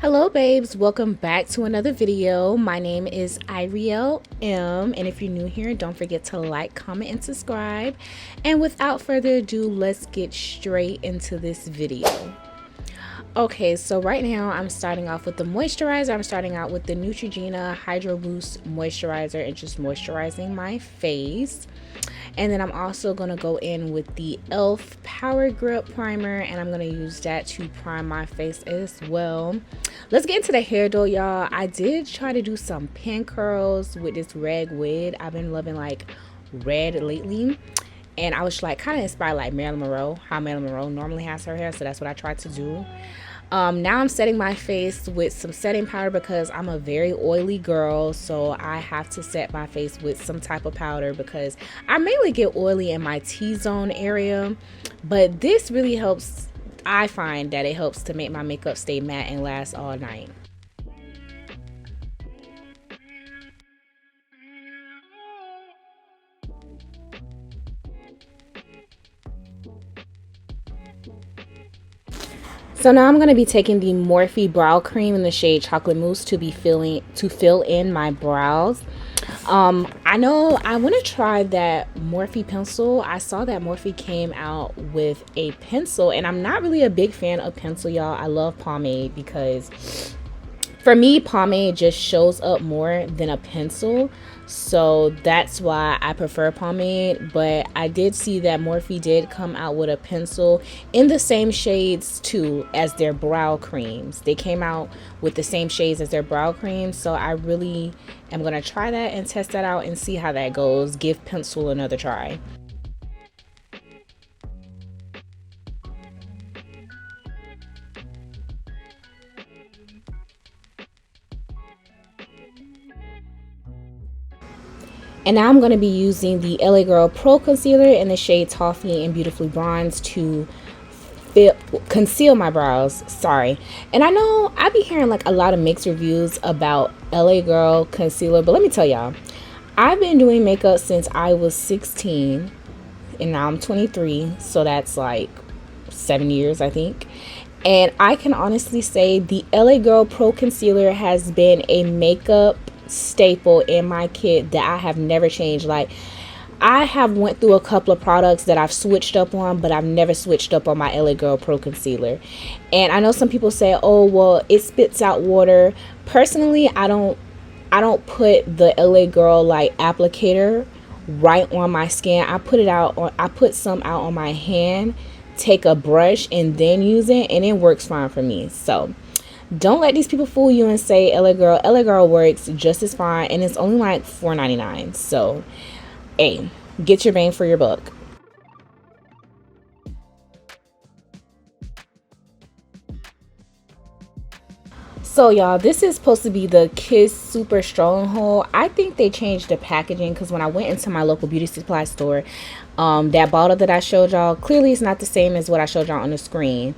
Hello babes, welcome back to another video. My name is Irariel M, and if you're new here, don't forget to like, comment, and subscribe. And without further ado, let's get straight into this video. Okay, so right now I'm starting off with the moisturizer. I'm starting out with the Neutrogena Hydro Boost Moisturizer and just moisturizing my face. And then I'm also going to go in with the e.l.f. Power Grip Primer, and I'm going to use that to prime my face as well. Let's get into the hair though, y'all. I did try to do some pin curls with this red wig. I've been loving like red lately. And I was like kind of inspired like Marilyn Monroe, how Marilyn Monroe normally has her hair. So that's what I tried to do. Now I'm setting my face with some setting powder because I'm a very oily girl, so I have to set my face with some type of powder because I mainly get oily in my T-zone area, but this really helps. I find that it helps to make my makeup stay matte and last all night. So now I'm going to be taking the Morphe Brow Cream in the shade Chocolate Mousse to fill in my brows. I know I want to try that Morphe pencil. I saw that Morphe came out with a pencil, and I'm not really a big fan of pencil, y'all. I love pomade because for me, pomade just shows up more than a pencil. So that's why I prefer pomade. But I did see that Morphe did come out with a pencil in the same shades too as their brow creams. They came out with the same shades as their brow creams. So I really am going to try that and test that out and see how that goes. Give pencil another try. And now I'm going to be using the LA Girl Pro Concealer in the shade Toffee and Beautifully Bronze to conceal my brows. Sorry. And I know I be hearing like a lot of mixed reviews about LA Girl Concealer, but let me tell y'all, I've been doing makeup since I was 16 and now I'm 23, so that's like 7 years, I think. And I can honestly say the LA Girl Pro Concealer has been a makeup staple in my kit that I have never changed. Like, I have went through a couple of products that I've switched up on, but I've never switched up on my LA Girl Pro Concealer. And I know some people say, oh well, it spits out water. Personally, I don't put the LA Girl like applicator right on my skin. I put some out on my hand, take a brush, and then use it, and it works fine for me. So don't let these people fool you and say LA Girl works just as fine, and it's only like $4.99. So, hey, get your bang for your buck. So y'all, this is supposed to be the Kiss Super Stronghold. I think they changed the packaging because when I went into my local beauty supply store, that bottle that I showed y'all, clearly it's not the same as what I showed y'all on the screen.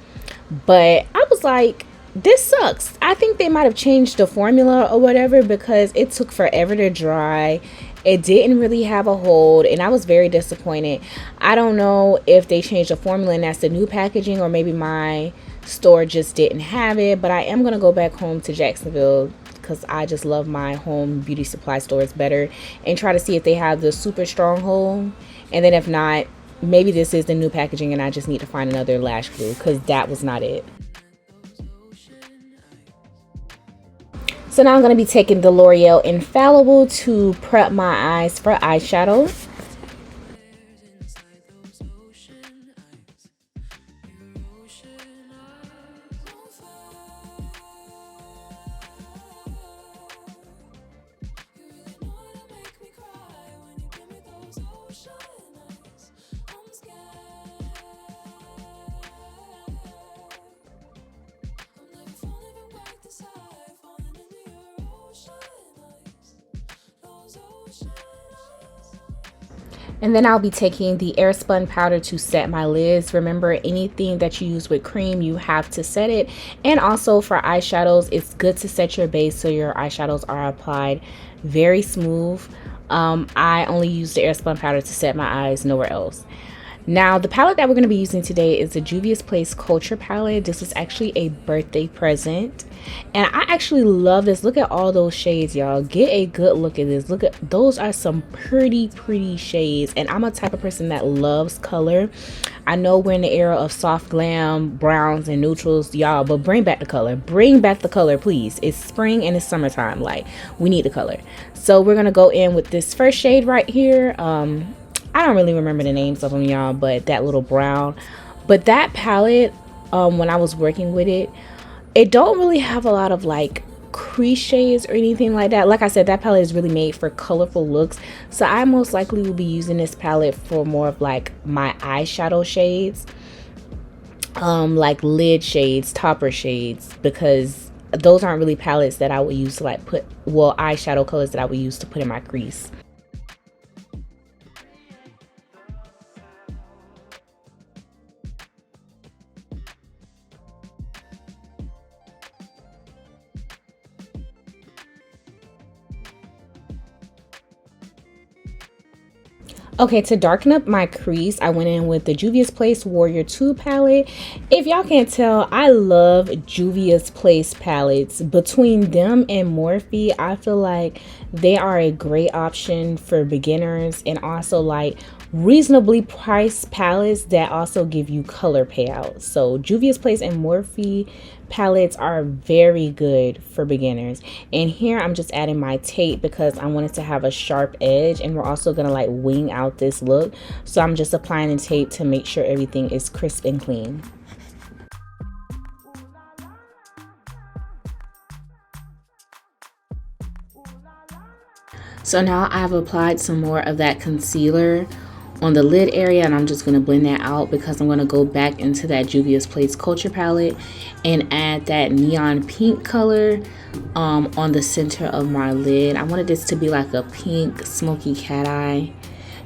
But I was like, this sucks. I think they might have changed the formula or whatever because it took forever to dry. It didn't really have a hold, and I was very disappointed. I don't know if they changed the formula and that's the new packaging, or maybe my store just didn't have it. But I am going to go back home to Jacksonville because I just love my home beauty supply stores better and try to see if they have the Super Stronghold. And then if not, maybe this is the new packaging and I just need to find another lash glue because that was not it. So now I'm going to be taking the L'Oreal Infallible to prep my eyes for eyeshadow. And then I'll be taking the Airspun powder to set my lids. Remember, anything that you use with cream, you have to set it. And also for eyeshadows, it's good to set your base so your eyeshadows are applied very smooth. I only use the Airspun powder to set my eyes, nowhere else. Now, the palette that we're going to be using today is the Juvia's Place Culture palette. This is actually a birthday present. And I actually love this. Look at all those shades, y'all. Get a good look at this. Look at those are some pretty shades. And I'm a type of person that loves color. I know we're in the era of soft glam, browns and neutrals, y'all, but bring back the color. Bring back the color, please. It's spring and it's summertime. Like, we need the color. So we're going to go in with this first shade right here. I don't really remember the names of them, y'all, but that little brown. But that palette, when I was working with it, it don't really have a lot of like crease shades or anything like that. Like I said, that palette is really made for colorful looks. So I most likely will be using this palette for more of like my eyeshadow shades, like lid shades, topper shades, because those aren't really palettes that I would use to like put, well, eyeshadow colors that I would use to put in my crease. Okay, to darken up my crease, I went in with the Juvia's Place Warrior 2 palette. If y'all can't tell, I love Juvia's Place palettes. Between them and Morphe, I feel like they are a great option for beginners and also like reasonably priced palettes that also give you color payouts. So Juvia's Place and Morphe palettes are very good for beginners. And here I'm just adding my tape because I wanted to have a sharp edge, and we're also gonna like wing out this look. So I'm just applying the tape to make sure everything is crisp and clean. So now I've applied some more of that concealer on the lid area, and I'm just going to blend that out because I'm going to go back into that Juvia's Place Culture palette and add that neon pink color on the center of my lid. I wanted this to be like a pink smoky cat eye.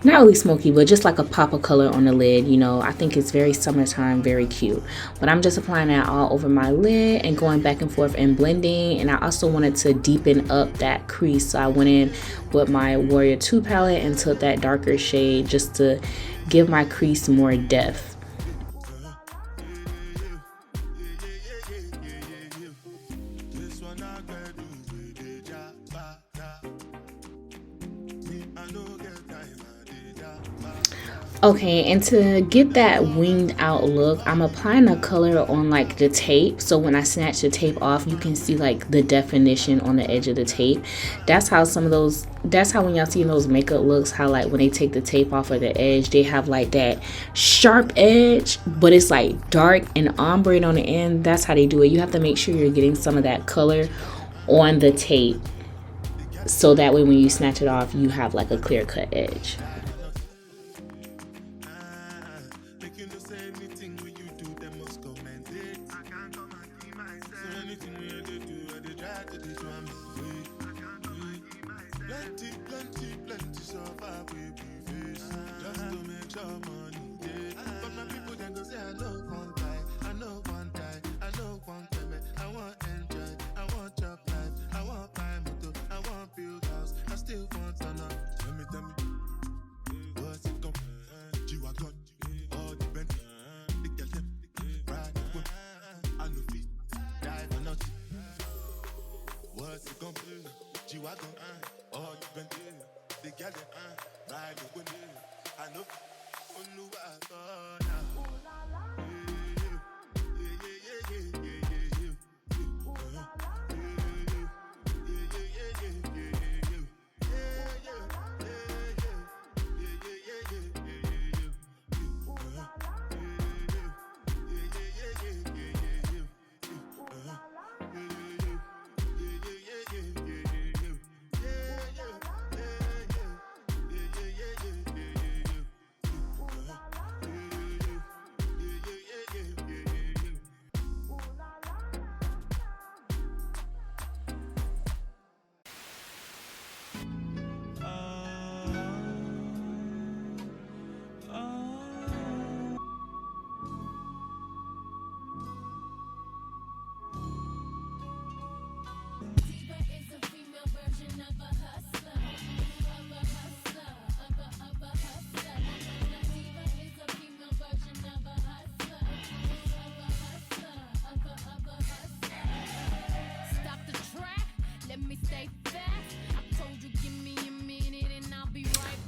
Not really smoky, but just like a pop of color on the lid. You know, I think it's very summertime, very cute. But I'm just applying that all over my lid and going back and forth and blending. And I also wanted to deepen up that crease, so I went in with my Warrior 2 palette and took that darker shade just to give my crease more depth. Okay, and to get that winged out look, I'm applying the color on like the tape. So when I snatch the tape off, you can see like the definition on the edge of the tape. That's how when y'all see those makeup looks, how like when they take the tape off of the edge, they have like that sharp edge, but it's like dark and ombre on the end. That's how they do it. You have to make sure you're getting some of that color on the tape, so that way when you snatch it off, you have like a clear cut edge.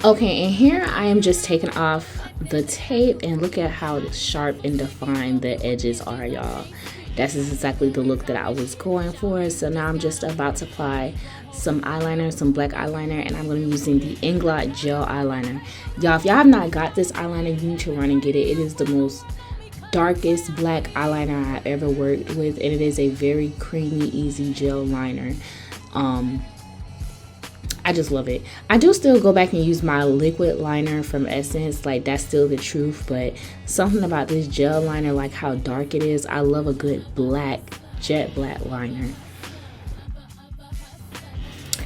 Okay, and here I am just taking off the tape, and look at how sharp and defined the edges are, y'all. That's exactly the look that I was going for. So now I'm just about to apply some eyeliner, some black eyeliner, and I'm going to be using the Inglot gel eyeliner. Y'all, if y'all have not got this eyeliner, you need to run and get it. It is the most darkest black eyeliner I've ever worked with, and it is a very creamy, easy gel liner. I just love it. I do still go back and use my liquid liner from Essence, like that's still the truth, but something about this gel liner, like how dark it is, I love a good black, jet black liner.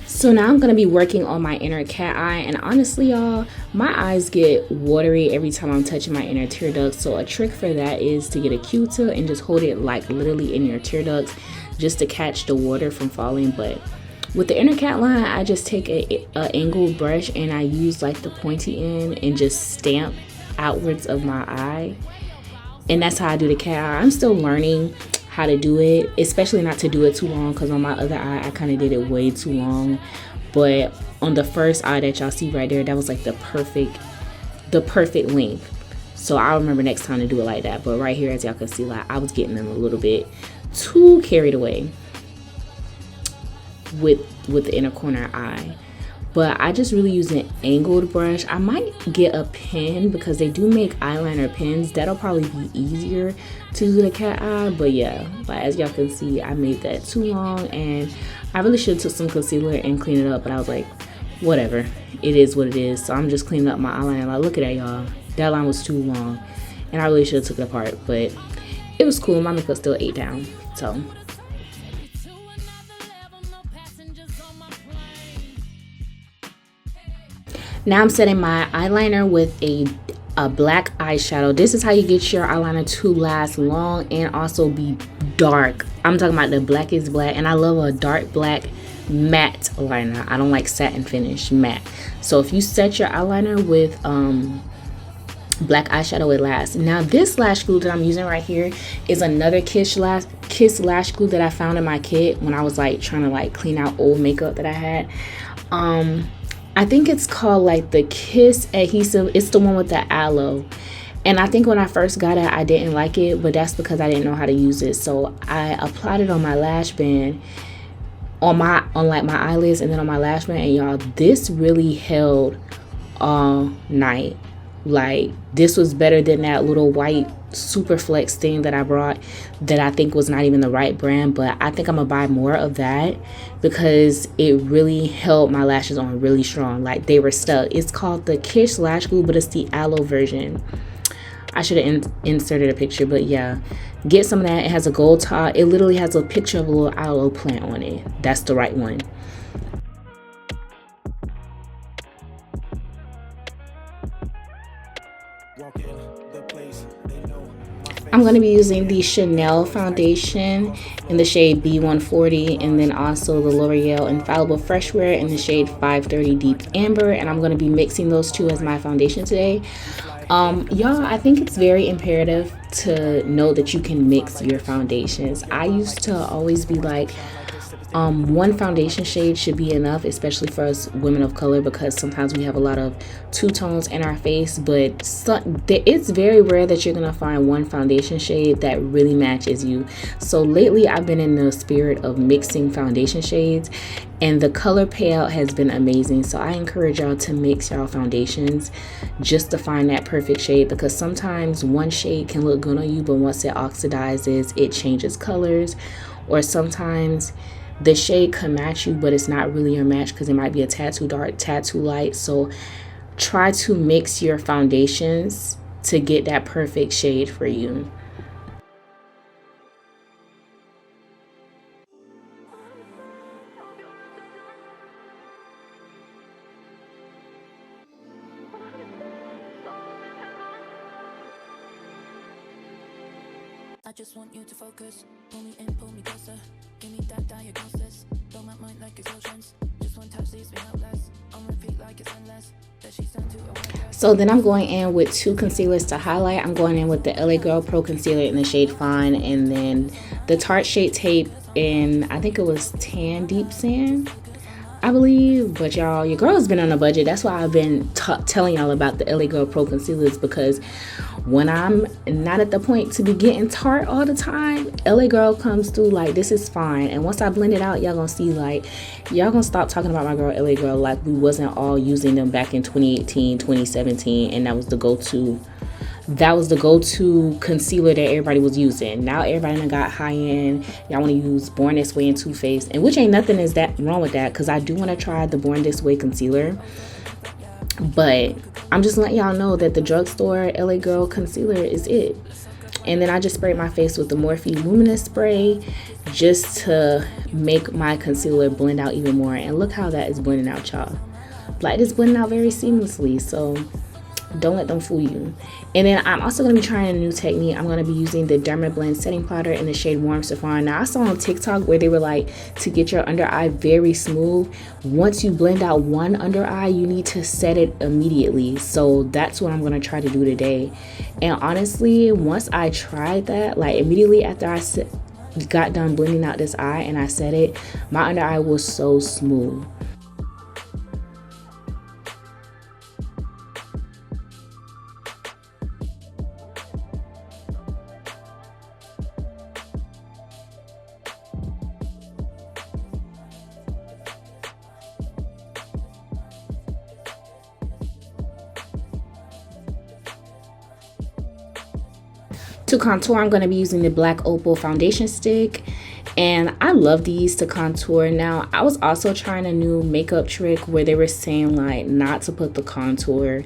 So now I'm going to be working on my inner cat eye, and honestly y'all, my eyes get watery every time I'm touching my inner tear ducts. So a trick for that is to get a Q-tip and just hold it like literally in your tear ducts just to catch the water from falling. But with the inner cat line, I just take a angled brush and I use like the pointy end and just stamp outwards of my eye. And that's how I do the cat eye. I'm still learning how to do it, especially not to do it too long, because on my other eye I kind of did it way too long. But on the first eye that y'all see right there, that was like the perfect length. So I'll remember next time to do it like that. But right here, as y'all can see, like I was getting them a little bit too carried away with the inner corner eye. But I just really use an angled brush. I might get a pen because they do make eyeliner pens. That'll probably be easier to do the cat eye. But yeah, but as y'all can see, I made that too long, and I really should have took some concealer and clean it up, but I was like, whatever, it is what it is. So I'm just cleaning up my eyeliner. Like, look at that, y'all, that line was too long, and I really should have took it apart, but it was cool. My makeup still ate down. So now I'm setting my eyeliner with a black eyeshadow. This is how you get your eyeliner to last long and also be dark. I'm talking about the blackest black, and I love a dark black matte liner. I don't like satin finish, matte. So if you set your eyeliner with black eyeshadow, it lasts. Now this lash glue that I'm using right here is another Kiss lash glue that I found in my kit when I was like trying to like clean out old makeup that I had. I think it's called like the Kiss adhesive. It's the one with the aloe. And I think when I first got it, I didn't like it, but that's because I didn't know how to use it. So I applied it on my lash band, on like my eyelids, and then on my lash band. And y'all, this really held all night. Like, this was better than that little white super flex thing that I brought that I think was not even the right brand, but I think I'm gonna buy more of that because it really held my lashes on really strong. Like, they were stuck. It's called the Kiss lash glue, but it's the aloe version. I should have inserted a picture, but yeah, get some of that. It has a gold top. It literally has a picture of a little aloe plant on it. That's the right one. I'm going to be using the Chanel foundation in the shade B140, and then also the L'Oreal Infallible Fresh Wear in the shade 530 Deep Amber, and I'm going to be mixing those two as my foundation today. Y'all, I think it's very imperative to know that you can mix your foundations. I used to always be like, one foundation shade should be enough, especially for us women of color, because sometimes we have a lot of two tones in our face, but it's very rare that you're gonna find one foundation shade that really matches you. So lately I've been in the spirit of mixing foundation shades, and the color payout has been amazing. So I encourage y'all to mix y'all foundations just to find that perfect shade, because sometimes one shade can look good on you, but once it oxidizes, it changes colors. Or sometimes the shade can match you, but it's not really your match because it might be a tad too dark, tad too light. So try to mix your foundations to get that perfect shade for you. I just want you to focus, pull me in, pull me closer, give me that diagnosis, blow my mind like explosions, just one touch leaves me helpless, on repeat like it's endless, that she's done to a. So then I'm going in with two concealers to highlight. I'm going in with the LA Girl Pro Concealer in the shade Fine, and then the Tarte Shade Tape in, I think it was Tan Deep Sand. I believe. But y'all, your girl's been on a budget. That's why I've been telling y'all about the LA Girl Pro Concealers, because when I'm not at the point to be getting Tarte all the time, LA Girl comes through like, this is fine. And once I blend it out, y'all gonna see, like, y'all gonna stop talking about my girl LA Girl like we wasn't all using them back in 2018, 2017, and that was the go-to concealer that everybody was using. Now everybody done got high end. Y'all want to use Born This Way and Too Faced, and which ain't nothing is that wrong with that, because I do want to try the Born This Way concealer. But I'm just letting y'all know that the drugstore LA Girl concealer is it. And then I just sprayed my face with the Morphe Luminous spray just to make my concealer blend out even more. And look how that is blending out, y'all. Like, it's blending out very seamlessly. So don't let them fool you. And then I'm also going to be trying a new technique. I'm going to be using the Dermablend setting powder in the shade Warm Saffron. Now, I saw on TikTok where they were like, to get your under eye very smooth, once you blend out one under eye, you need to set it immediately. So that's what I'm going to try to do today. And honestly, once I tried that, like immediately after I got done blending out this eye and I set it, my under eye was so smooth. To contour, I'm going to be using the Black Opal foundation stick, and I love these to contour. Now, I was also trying a new makeup trick where they were saying like not to put the contour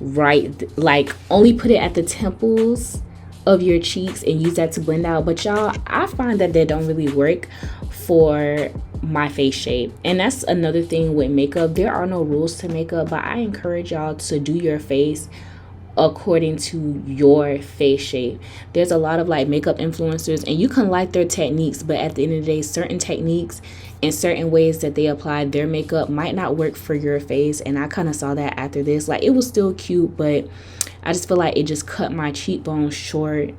right, like only put it at the temples of your cheeks and use that to blend out. But y'all, I find that they don't really work for my face shape. And that's another thing with makeup. There are no rules to makeup, but I encourage y'all to do your face according to your face shape. There's a lot of like makeup influencers, and you can like their techniques, but at the end of the day, certain techniques and certain ways that they apply their makeup might not work for your face. And I kind of saw that after this. Like, it was still cute, but I just feel like it just cut my cheekbones short,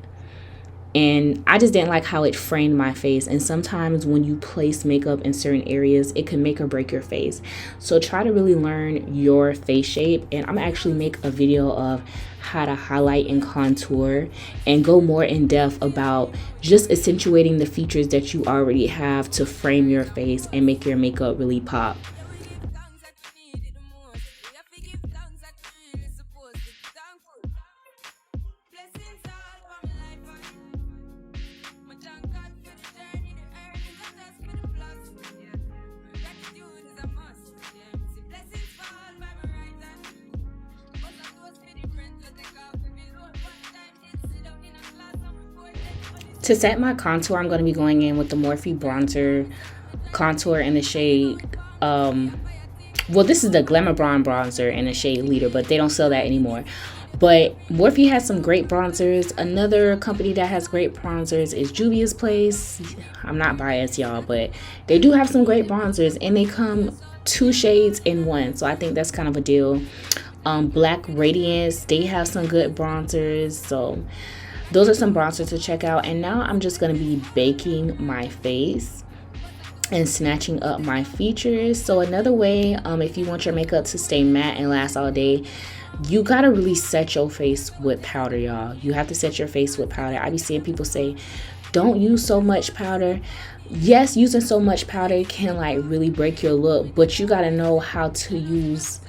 and I just didn't like how it framed my face. And sometimes when you place makeup in certain areas, it can make or break your face. So try to really learn your face shape. And I'm actually make a video of how to highlight and contour and go more in depth about just accentuating the features that you already have to frame your face and make your makeup really pop. To set my contour, I'm going to be going in with the Morphe bronzer contour in the shade, well, this is the Glamour bronzer in the shade Leader, but they don't sell that anymore. But Morphe has some great bronzers. Another company that has great bronzers is Juvia's Place. I'm not biased, y'all, but they do have some great bronzers, and they come 2 shades in one, so I think that's kind of a deal. Black Radiance, they have some good bronzers, so those are some bronzers to check out. And now I'm just going to be baking my face and snatching up my features. So another way, if you want your makeup to stay matte and last all day, you got to really set your face with powder, y'all. You have to set your face with powder. I be seeing people say, don't use so much powder. Yes, using so much powder can like really break your look, but you got to know how to use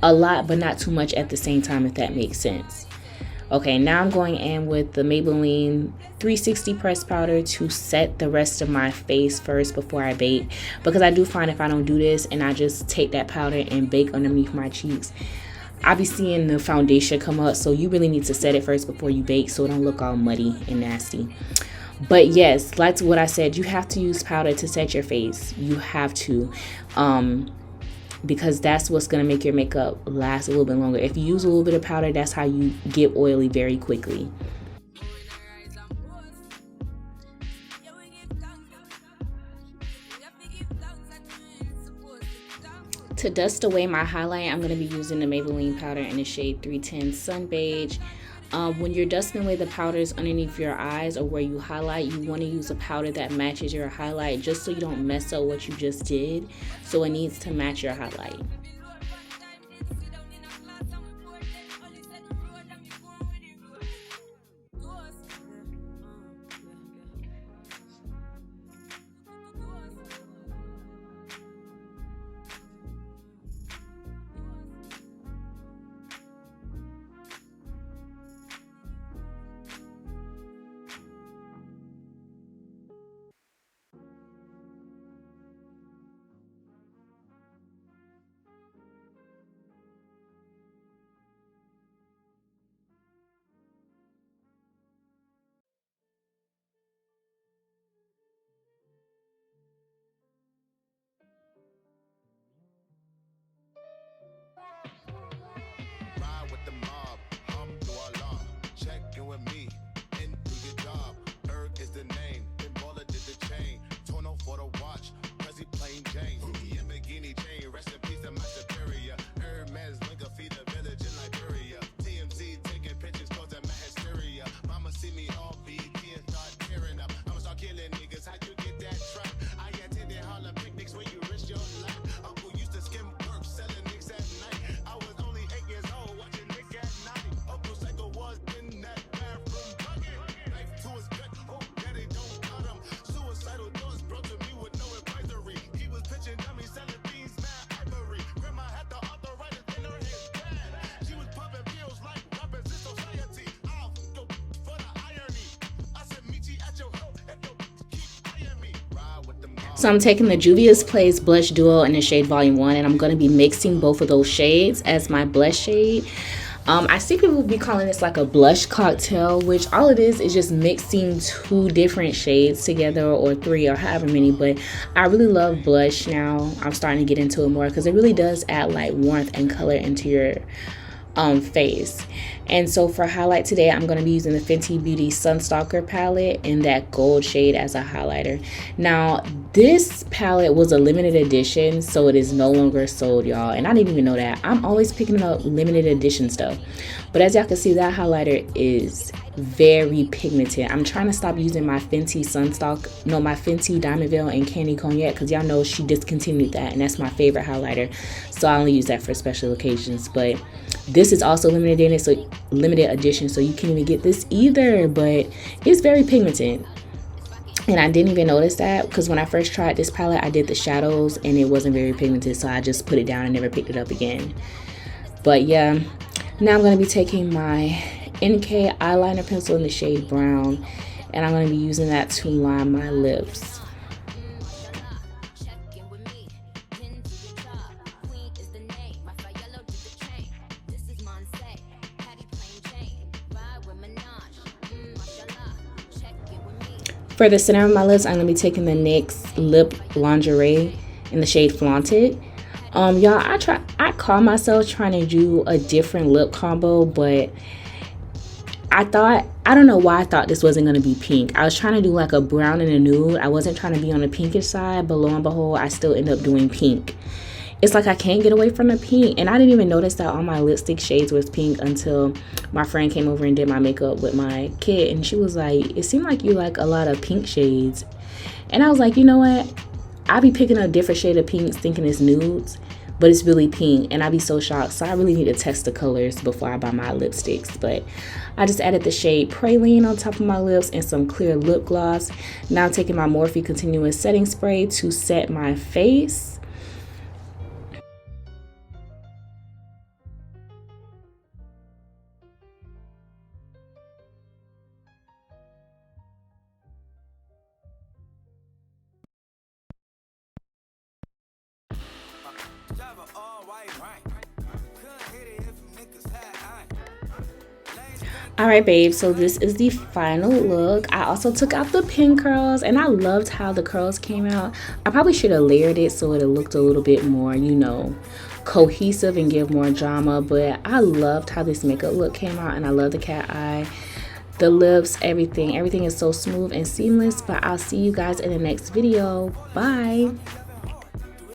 a lot but not too much at the same time, if that makes sense. Okay, now I'm going in with the Maybelline 360 pressed powder to set the rest of my face first before I bake, because I do find if I don't do this and I just take that powder and bake underneath my cheeks, I be seeing the foundation come up. So you really need to set it first before you bake so it don't look all muddy and nasty. But yes, like what I said, you have to use powder to set your face. You have to. Because that's what's going to make your makeup last a little bit longer. If you use a little bit of powder, that's how you get oily very quickly. To dust away my highlight, I'm going to be using the Maybelline powder in the shade 310 Sun Beige. When you're dusting away the powders underneath your eyes or where you highlight, you want to use a powder that matches your highlight, just so you don't mess up what you just did. So it needs to match your highlight. Ride with the mob, alhamdulillah. Check in with me and do your job. Erg is the name, then Baller did the chain. Tono for the watch, Prezi plain Jane. Yamagini chain, rest in peace to my superior. Hermes Linka feed the village in Liberia. TMZ taking pictures, causing my hysteria. Mama see me all BT and start tearing up. I'ma start killing niggas, how you get that track? I attended Harlem picnics where you risk your life. Uncle used to skim work, selling nicks at night. I was only 8 years old, watching Nick at night. Uncle Psycho was in that bathroom bucket. Knife to his gut, oh daddy don't cut him. Suicidal thoughts brought to me with no advisory. He was pitching dummies, selling beans, mad ivory. Grandma had the arthritis in her head bad. She was popping pills like rappers in society. I'll go for the irony. I said meet you at your help and don't keep eyeing me. Ride with the mom. So I'm taking the Juvia's Place Blush Duo in the shade Volume 1, and I'm going to be mixing both of those shades as my blush shade. I see people be calling this like a blush cocktail, which all it is just mixing 2 different shades together, or 3, or however many. But I really love blush now. I'm starting to get into it more because it really does add like warmth and color into your face. And so for highlight today, I'm going to be using the Fenty Beauty Sunstalker palette in that gold shade as a highlighter. Now this palette was a limited edition, so it is no longer sold, y'all, and I didn't even know that. I'm always picking up limited edition stuff, but as y'all can see, that highlighter is very pigmented. I'm trying to stop using my Fenty my Fenty Diamond Veil and Candy Cognac, because y'all know she discontinued that, and that's my favorite highlighter, so I only use that for special occasions. But this is also limited edition, so you can't even get this either, but it's very pigmented. And I didn't even notice that, because when I first tried this palette, I did the shadows and it wasn't very pigmented, so I just put it down and never picked it up again. But yeah, now I'm going to be taking my NK eyeliner pencil in the shade brown, and I'm going to be using that to line my lips. For the center of my lips, I'm going to be taking the NYX Lip Lingerie in the shade Flaunted. Y'all, I call myself trying to do a different lip combo, but I don't know why I thought this wasn't going to be pink. I was trying to do like a brown and a nude. I wasn't trying to be on the pinkish side, but lo and behold, I still end up doing pink. It's like I can't get away from the pink, and I didn't even notice that all my lipstick shades was pink until my friend came over and did my makeup with my kid, and she was like, it seemed like you like a lot of pink shades. And I was like, you know what, I be picking a different shade of pinks thinking it's nudes, but it's really pink, and I be so shocked. So I really need to test the colors before I buy my lipsticks. But I just added the shade Praline on top of my lips and some clear lip gloss. Now I'm taking my Morphe Continuous Setting Spray to set my face. Alright babes, so this is the final look. I also took out the pin curls, and I loved how the curls came out. I probably should have layered it so it looked a little bit more, you know, cohesive and give more drama, but I loved how this makeup look came out, and I love the cat eye, the lips, everything is so smooth and seamless. But I'll see you guys in the next video. Bye.